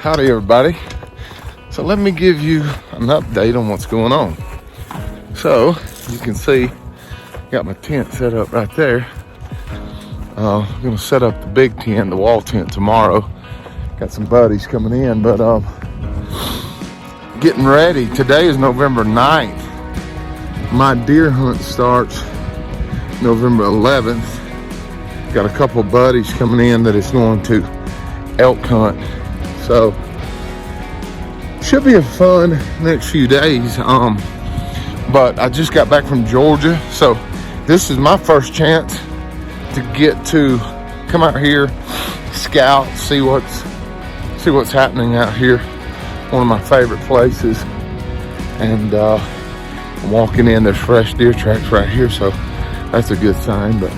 Howdy everybody. So let me give you an update on what's going on. So you can see, got my tent set up right there. I'm gonna set up the big tent, the wall tent tomorrow. Got some buddies coming in, but getting ready. Today is November 9th. My deer hunt starts November 11th. Got a couple buddies coming in that is going to elk hunt. So should be a fun next few days. But I just got back from Georgia, so this is my first chance to get to come out here, scout, see what's happening out here. One of my favorite places. And I'm walking in, there's fresh deer tracks right here, so that's a good sign. But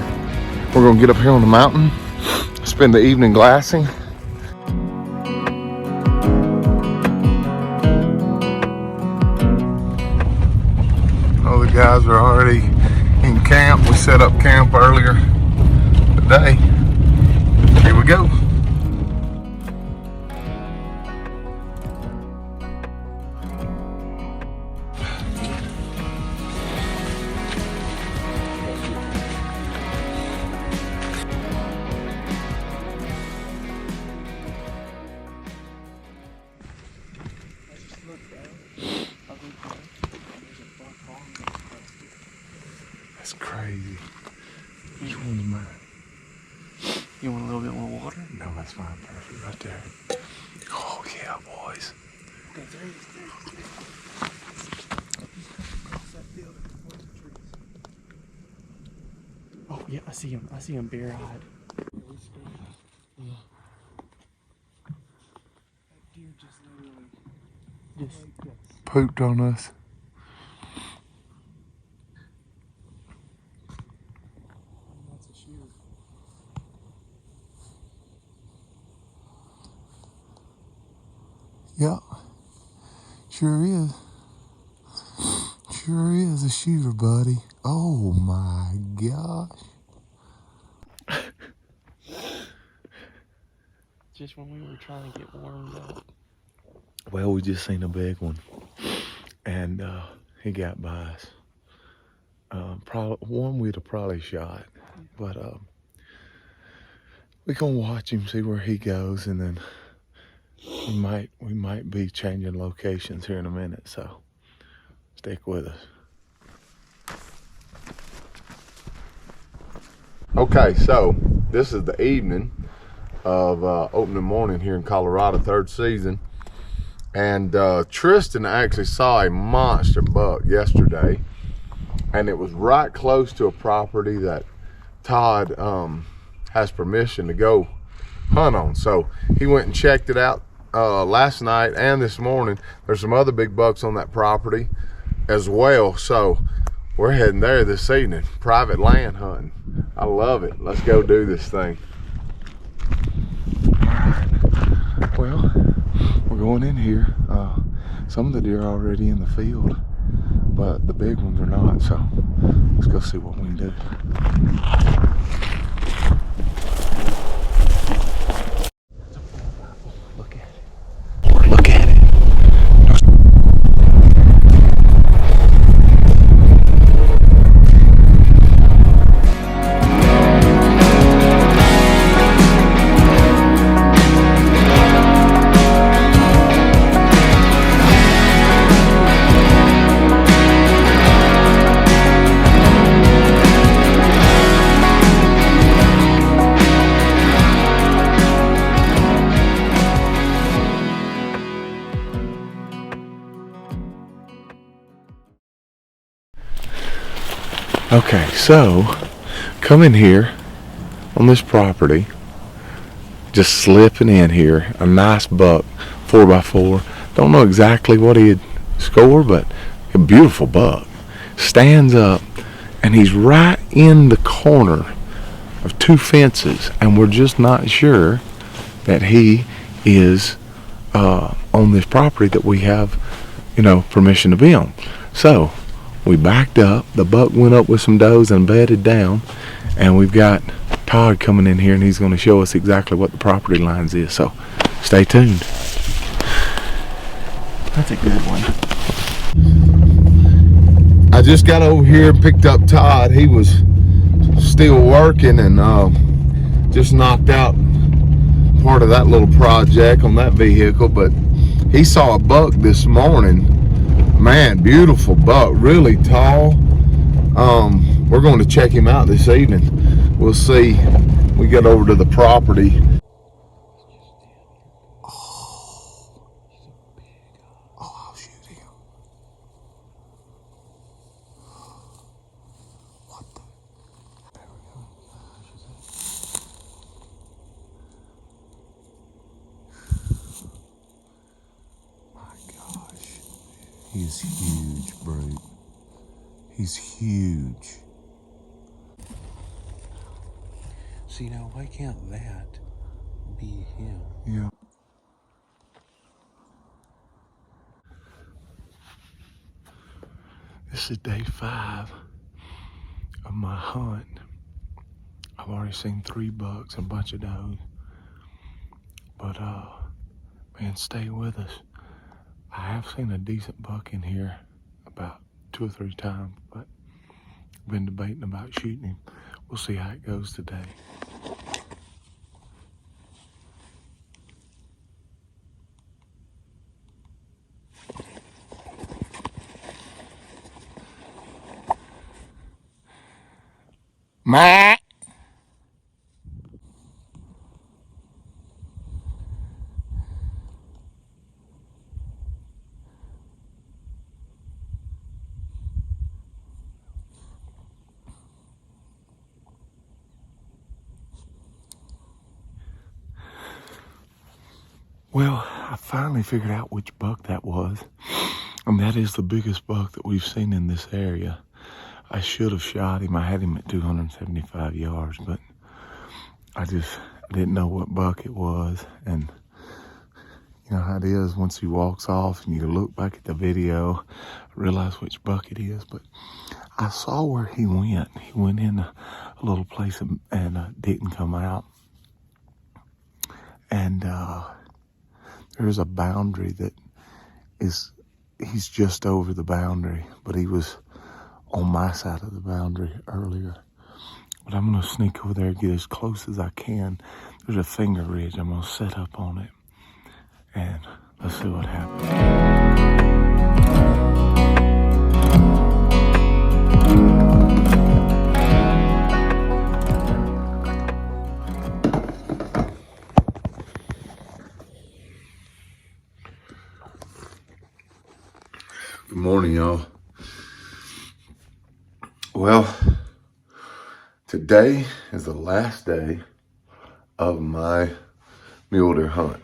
we're gonna get up here on the mountain, spend the evening glassing. Oh, the guys are already in camp. We set up camp earlier today. Here we go. That's crazy. Which one's mine? You want a little bit more water? No, that's fine. Perfect right there. Oh yeah, boys. Okay, there he is. Oh yeah, I see him. I see him bare-eyed. That deer just literally Pooped on us. That's a shoe. Yep. Sure is. Sure is a shooter, buddy. Oh my gosh. Just when we were trying to get warmed up. Well, we just seen a big one. And he got by us. Probably one we'd have probably shot. But we gonna watch him, see where he goes, and then we might be changing locations here in a minute, so stick with us. Okay, so this is the evening of opening morning here in Colorado, third season. And Tristan actually saw a monster buck yesterday, and it was right close to a property that Todd has permission to go hunt on. So he went and checked it out last night and this morning. There's some other big bucks on that property as well. So we're heading there this evening, private land hunting. I love it. Let's go do this thing. All right. Well, we're going in here. Some of the deer are already in the field, but the big ones are not. So let's go see what we can do. Look at it. Look at it. Okay, so come in here on this property, just slipping in here, a nice buck, 4x4. Don't know exactly what he had scored, but a beautiful buck. Stands up, and he's right in the corner of two fences, and we're just not sure that he is on this property that we have, permission to be on. So we backed up, the buck went up with some does and bedded down, and we've got Todd coming in here, and he's going to show us exactly what the property lines is. So stay tuned. That's a good one. I just got over here and picked up Todd. He was still working and just knocked out part of that little project on that vehicle, but he saw a buck this morning. Man, beautiful buck, really tall. We're going to check him out this evening. We'll see. We get over to the property. I'll shoot him. What the? There we go. My gosh. He's huge, Brent. He's huge. See, now why can't that be him? Yeah. This is day 5 of my hunt. I've already seen 3 bucks and a bunch of does. But man, stay with us. I have seen a decent buck in here about 2 or 3 times, but I've been debating about shooting him. We'll see how it goes today. Matt. Well, I finally figured out which buck that was. And that is the biggest buck that we've seen in this area. I should have shot him. I had him at 275 yards, but I didn't know what buck it was. And you know how it is, once he walks off and you look back at the video, realize which buck it is. But I saw where he went. He went in a little place and didn't come out. And there's a boundary that he's just over the boundary, but he was on my side of the boundary earlier. But I'm gonna sneak over there and get as close as I can. There's a finger ridge. I'm gonna set up on it and let's see what happens. Good morning, y'all. Well, today is the last day of my mule deer hunt.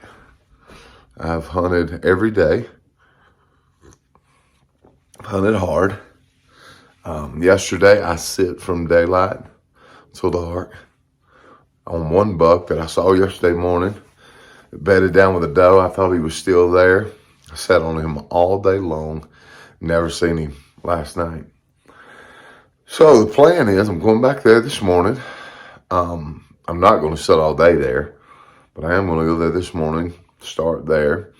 I've hunted every day. I've hunted hard. Yesterday, I sit from daylight till dark on one buck that I saw yesterday morning. Bedded down with a doe. I thought he was still there. I sat on him all day long. Never seen him last night. So the plan is I'm going back there this morning. I'm not going to sit all day there, but I am going to go there this morning, start there,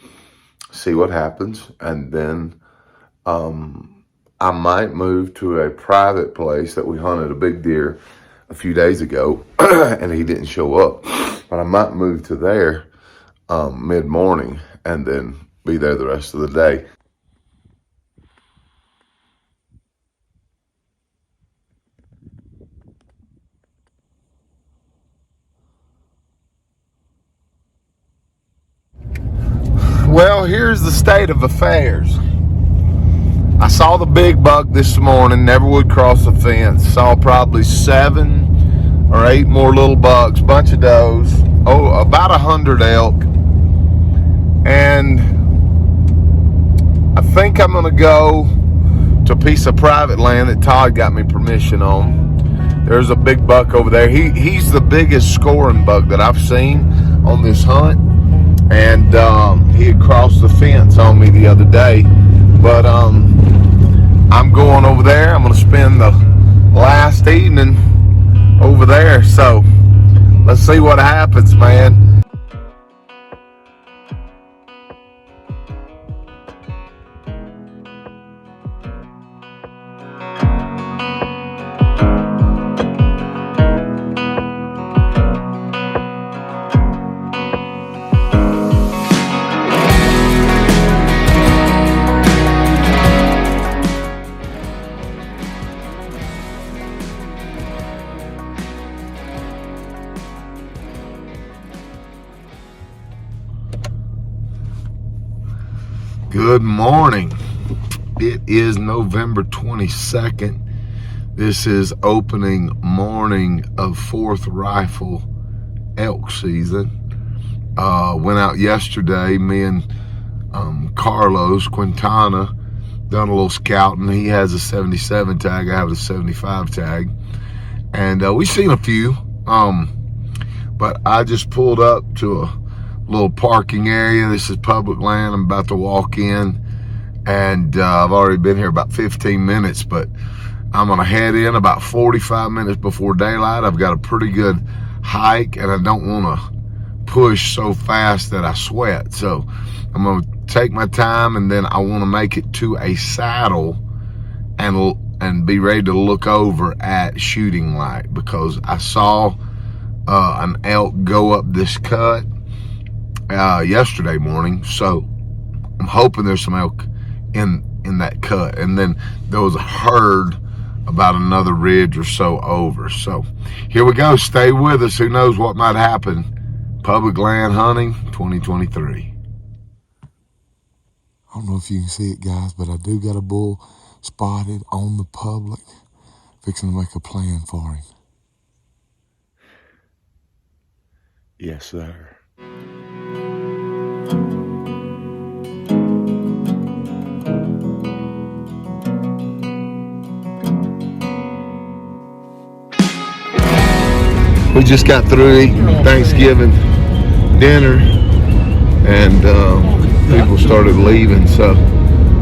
see what happens, and then I might move to a private place that we hunted a big deer a few days ago, and he didn't show up. But I might move to there mid-morning and then be there the rest of the day. Well, here's the state of affairs. I saw the big buck this morning, never would cross the fence. Saw probably 7 or 8 more little bucks, bunch of does, about 100 elk. And I think I'm gonna go to a piece of private land that Todd got me permission on. There's a big buck over there. He's the biggest scoring buck that I've seen on this hunt. And he had crossed the fence on me the other day. But I'm going over there. I'm going to spend the last evening over there. So let's see what happens, man. Good morning. It is November 22nd. This is opening morning of 4th rifle elk season. Went out yesterday, me and Carlos Quintana done a little scouting. He has a 77 tag, I have a 75 tag. And we seen a few, but I just pulled up to a little parking area. This is public land. I'm about to walk in, and I've already been here about 15 minutes, but I'm gonna head in about 45 minutes before daylight. I've got a pretty good hike, and I don't wanna push so fast that I sweat. So I'm gonna take my time, and then I wanna make it to a saddle and be ready to look over at shooting light, because I saw an elk go up this cut yesterday morning. So I'm hoping there's some elk in that cut, and then there was a herd about another ridge or so over. So here we go. Stay with us. Who knows what might happen. Public land hunting 2023. I don't know if you can see it, guys, but I do got a bull spotted on the public. Fixing to make a plan for him. Yes, sir. We just got through eating Thanksgiving dinner, and people started leaving, so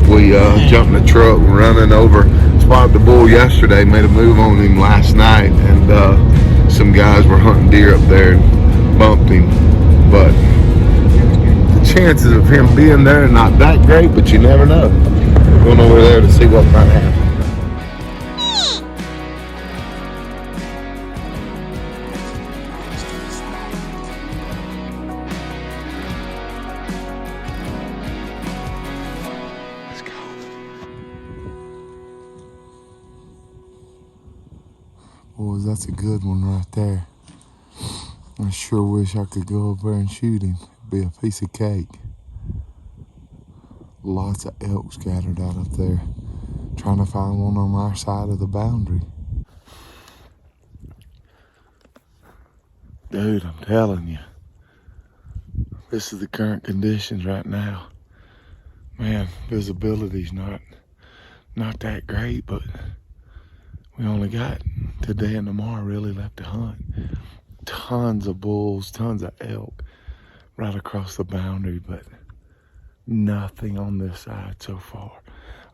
we jumped in the truck, running over. Spotted the bull yesterday, made a move on him last night, and some guys were hunting deer up there and bumped him. But the chances of him being there are not that great, but you never know. We're going over there to see what might happen. Boys, that's a good one right there. I sure wish I could go up there and shoot him. It'd be a piece of cake. Lots of elk scattered out up there. Trying to find one on our side of the boundary. Dude, I'm telling you, this is the current conditions right now. Man, visibility's not that great, but we only got today and tomorrow really left to hunt. Tons of bulls, tons of elk right across the boundary, but nothing on this side so far.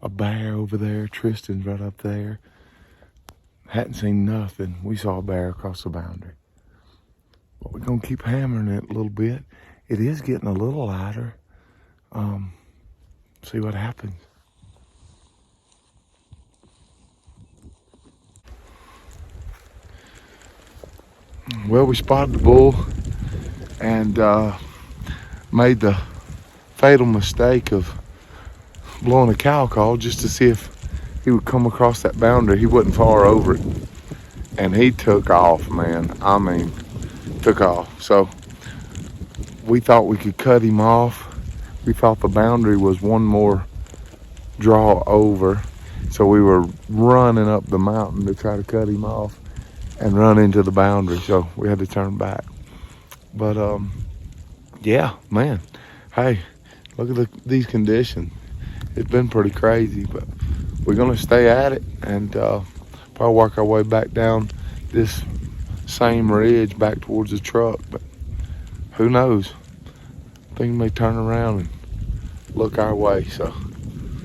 A bear over there, Tristan's right up there. Hadn't seen nothing. We saw a bear across the boundary. But we're gonna keep hammering it a little bit. It is getting a little lighter. See what happens. Well, we spotted the bull and made the fatal mistake of blowing a cow call just to see if he would come across that boundary. He wasn't far over it, and he took off, man. I mean, took off. So we thought we could cut him off. We thought the boundary was one more draw over, so we were running up the mountain to try to cut him off and run into the boundary, so we had to turn back. But yeah, man, hey, look at these conditions. It's been pretty crazy, but we're gonna stay at it and probably work our way back down this same ridge back towards the truck. But who knows, things may turn around and look our way, so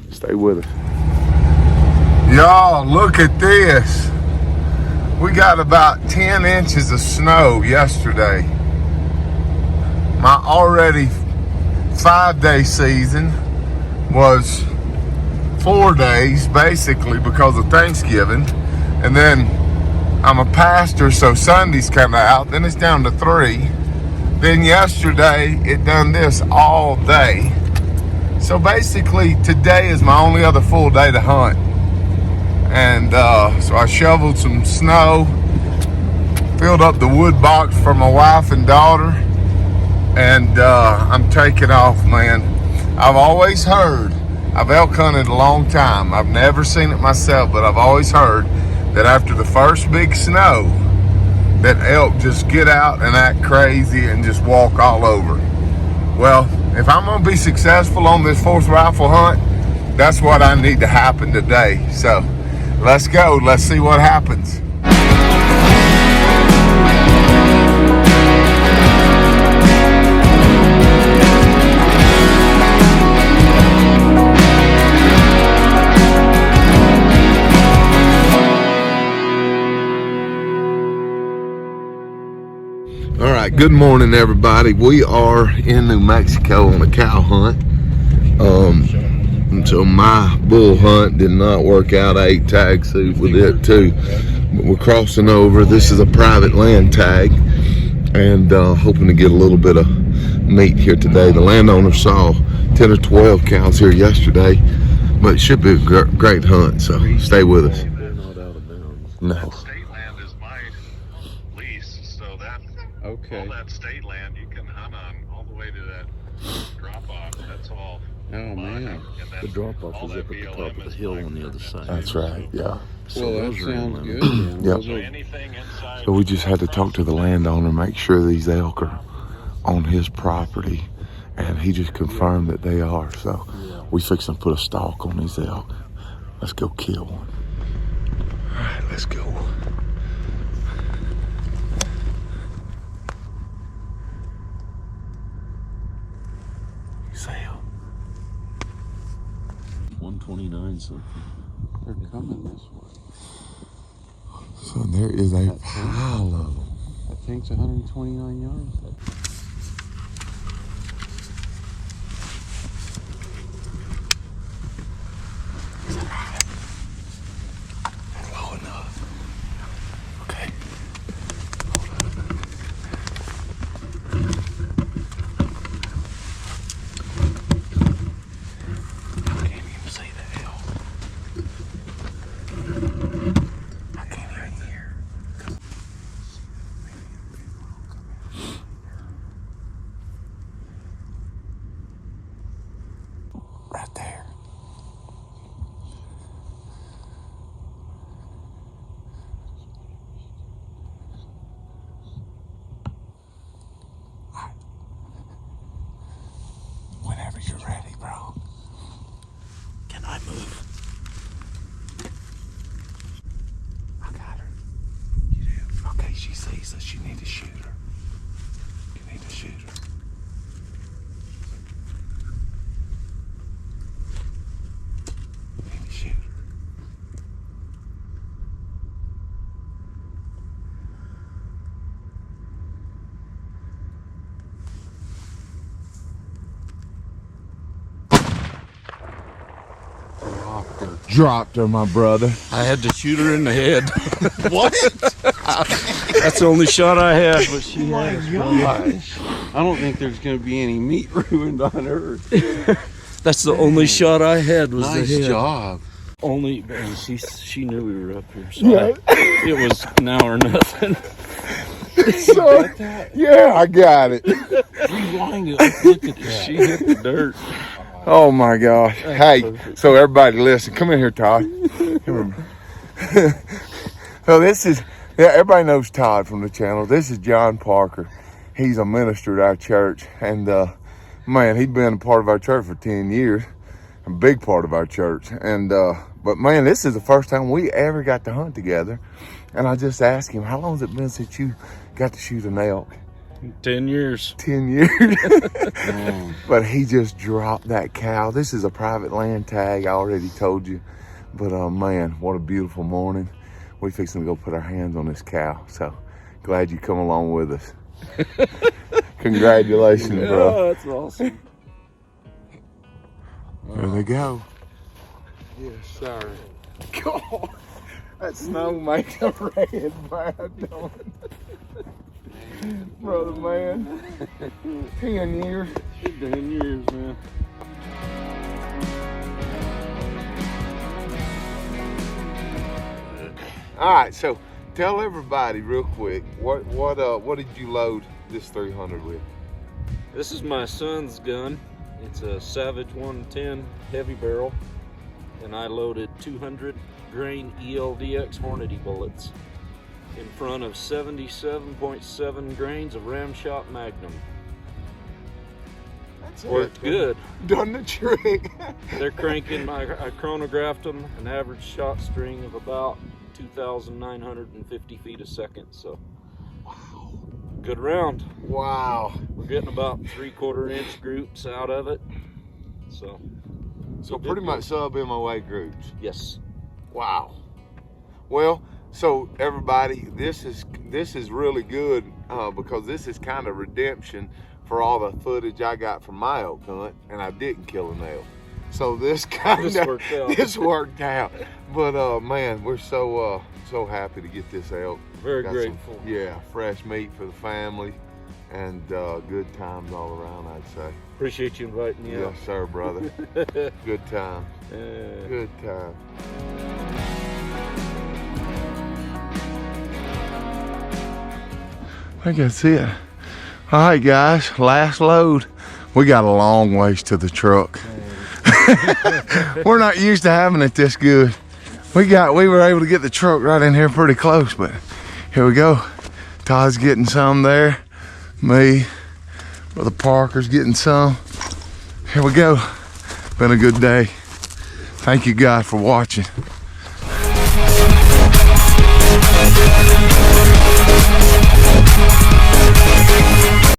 stay with us. Y'all, look at this. We got about 10 inches of snow yesterday. My already 5-day season was 4 days, basically, because of Thanksgiving. And then I'm a pastor, so Sunday's kind of out. Then it's down to 3. Then yesterday, it done this all day. So basically, today is my only other full day to hunt. And so I shoveled some snow, filled up the wood box for my wife and daughter, and I'm taking off, man. I've always heard, I've elk hunted a long time. I've never seen it myself, but I've always heard that after the first big snow, that elk just get out and act crazy and just walk all over. Well, if I'm gonna be successful on this 4th rifle hunt, that's what I need to happen today. So let's go, let's see what happens. All right, good morning, everybody. We are in New Mexico on a cow hunt. And so my bull hunt did not work out. I ate tag soup with it too. But we're crossing over. This is a private land tag, and hoping to get a little bit of meat here today. The landowner saw 10 or 12 cows here yesterday, but it should be a great hunt. So stay with us. No. Okay. All that state land you can hunt on all the way to that drop off. That's all. Oh man. The drop off is up at the top of the hill on the other side. That's right, yeah. Well, that those are sounds in good. Then. Yep. Those So are- anything inside. So we just had to talk to the landowner, make sure these elk are on his property, and he just confirmed that they are. So we fixing to put a stalk on these elk. Let's go kill one. All right, let's go. Sam. 129 something. They're coming this way. So there is a pile of them. That thing's 129 yards. Low enough. Okay. I can't even see the elk. I can't even hear. Right there. Whenever you're ready, bro. Can I move? I got her. You do? Okay, she sees us. You need to shoot her. You need to shoot her. You need to shoot her. Dropped her, my brother. I had to shoot her in the head. What? That's the only shot I had, but she had us. I don't think there's going to be any meat ruined on her. That's the only shot I had was Nice the head. job. Only, and she knew we were up here, so it was now or nothing. So, yeah, I got it. Rewind it. Look at that. She hit the dirt. Oh my gosh. Hey, so everybody listen. Come in here, Todd. Come here. So this is, yeah, everybody knows Todd from the channel. This is John Parker. He's a minister at our church. And man, he's been a part of our church for 10 years. A big part of our church. And but man, this is the first time we ever got to hunt together. And I just asked him, how long has it been since you got to shoot an elk? 10 years. 10 years. But he just dropped that cow. This is a private land tag, I already told you. But man, what a beautiful morning. We fixing to go put our hands on this cow. So glad you come along with us. Congratulations, bro. Oh, that's awesome. There they go. Yes, sir. God, that snow makes a red, Brad. Brother, man. 10 years. 10 years, man. All right, so tell everybody real quick, what did you load this 300 with? This is my son's gun. It's a Savage 110 heavy barrel, and I loaded 200 grain ELDX Hornady bullets in front of 77.7 grains of Ramsack Magnum. That's Worked good. Done the trick. They're cranking, I chronographed them, an average shot string of about 2,950 feet a second, so Wow. good round. Wow. We're getting about 3/4 inch groups out of it, so Pretty much sub MOA groups. yes. Wow. Well, so everybody, this is really good because this is kind of redemption for all the footage I got from my elk hunt, and I didn't kill an elk. So this worked out. But man, we're so happy to get this elk. Very Got grateful. Yeah, fresh meat for the family, and good times all around, I'd say. Appreciate you inviting me out. Yes, sir, brother. Good times. Good times. I think that's it. All right, guys, last load. We got a long ways to the truck. We're not used to having it this good. We were able to get the truck right in here pretty close, but here we go. Todd's getting some there. Me, Brother Parker's getting some. Here we go. Been a good day. Thank you, God, for watching.